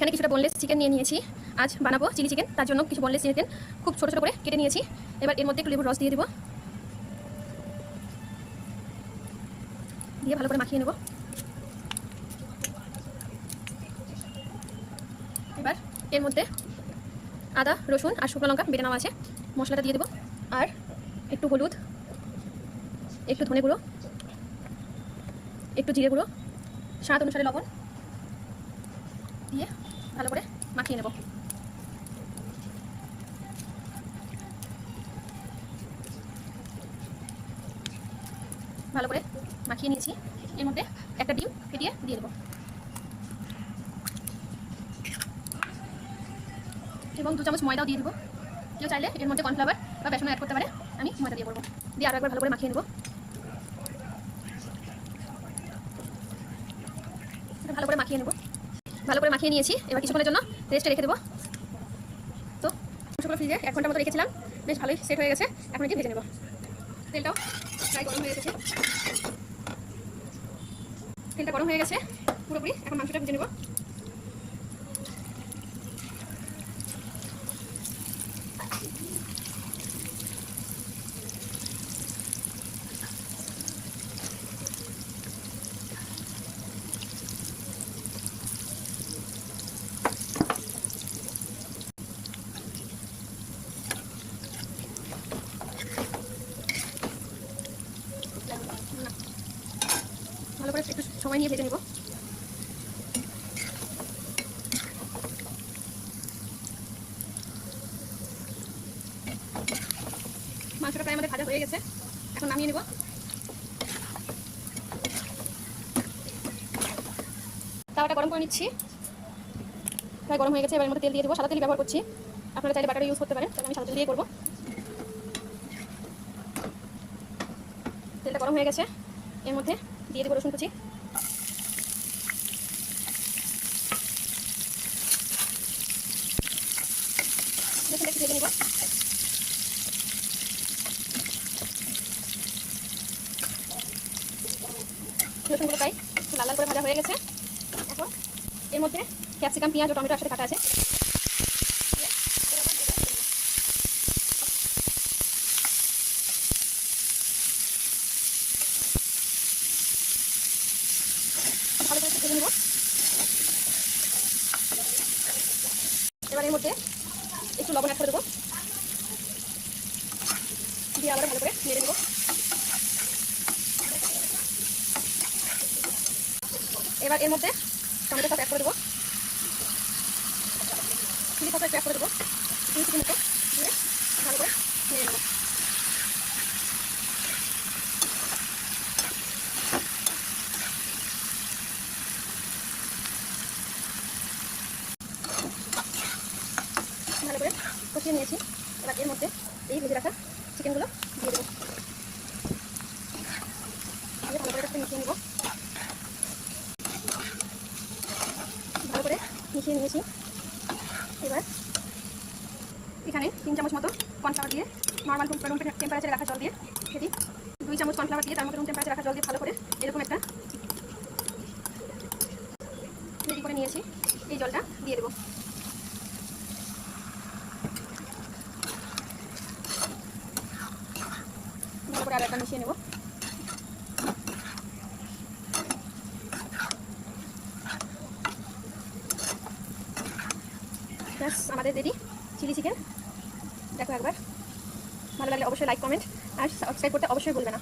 এখানে কিছুটা boneless chicken নিয়ে নিয়েছি। আজ বানাবো চিলি চিকেন, তার জন্য কিছু বোনলেস চিকেন খুব ছোটো ছোটো করে কেটে নিয়েছি। এবার এর মধ্যে একটু লেবুর রস দিয়ে দেবো, দিয়ে ভালো করে মাখিয়ে নেব। এবার এর মধ্যে আদা, রসুন আর শুকনো লঙ্কা বেটে নেওয়া আছে, মশলাটা দিয়ে দেবো। আর একটু হলুদ, একটু ধনে গুঁড়ো, একটু জিরে গুঁড়ো, স্বাদ অনুসারে লবণ দিয়ে ভালো করে মাখিয়ে নেব। ভালো করে মাখিয়ে নিয়েছি। এর মধ্যে একটা ডিম ফেটিয়ে দিয়ে দেবো এবং 2 চামচ ময়দাও দিয়ে দেবো। কেউ চাইলে এর মধ্যে কর্নফ্লাওয়ার বা বেসন অ্যাড করতে পারে, আমি ময়দা দিয়ে করবো। দিয়ে আরও একবার ভালো করে মাখিয়ে নেবো। ভালো করে মাখিয়ে নেবো। ভালো করে মাখিয়ে নিয়েছি। এবার কিছুক্ষণের জন্য রেস্টে রেখে দেবো। তো মাংসগুলো ফ্রিজে 1 ঘন্টার মতো রেখেছিলাম, বেশ ভালোই সেট হয়ে গেছে। এখন এটি ভেজে নেব। তেলটাও প্রায় গরম হয়ে গেছে, তেলটা গরম হয়ে গেছে পুরোপুরি। এখন মাংসটা ভেজে নেব। ভালো করে একটু সময় নিয়ে ভেজে নেব। মাংসটা প্রায় আমাদের ভাজা হয়ে গেছে, এখন নামিয়ে নেব। তাওয়াটা গরম করে নিচ্ছি, প্রায় গরম হয়ে গেছে। এবার এর মধ্যে তেল দিয়ে দেবো। সাদা তেলই ব্যবহার করছি, আপনারা চাইলে বাটার ইউজ করতে পারেন, তাহলে আমি সাদা তেল দিয়ে করবো। তেলটা গরম হয়ে গেছে, এর মধ্যে দিয়ে দেবো রসুন কুচি, রসুনটা একটু ভেজে নেব। রসুনগুলো প্রায় একটু লাল লাল করে ভাজা হয়ে গেছে। এখন এর মধ্যে ক্যাপসিকাম, পেঁয়াজ ও টমেটো একসাথে কাটা আছে, ভালো করে ভেজে নেব। এবার এর মধ্যে একটু লবণ অ্যাড করে দেবো, দিয়ে আবার ভালো করে নেড়ে নেব। এবার এর মধ্যে টমেটো সস অ্যাড করে দেবো, চিলি সস অ্যাড করে দেবো, চিকেন মতো দিয়ে ভালো করে নেড়ে নেব। ভালো করে কষিয়ে নিয়েছি। এবার এর মধ্যে এই ভেজে রাখা চিকেনগুলো দিয়ে দেবো, দিয়ে ভালো করে মিশিয়ে নেব। ভালো করে মিশিয়ে নিয়েছি। এবার এখানে 3 চামচ মতো কর্নফ্লাওয়ার দিয়ে নর্মাল রুম টেম্পারেচারে রাখা জল দিয়ে সেটি 2 চামচ কর্নফ্লাওয়ার দিয়ে তার মধ্যে রুম টেম্পারেচারে রাখা জল দিয়ে ভালো করে এরকম একটা রেডি করে নিয়েছি। এই জলটা দিয়ে দেবো। ভালো করে আর একবার মিশিয়ে নেব। ব্যাস আমাদের রেডি চিলি চিকেন। দেখো একবার, ভালো লাগলে অবশ্যই লাইক, কমেন্ট আর সাবস্ক্রাইব করতে অবশ্যই ভুলবে না।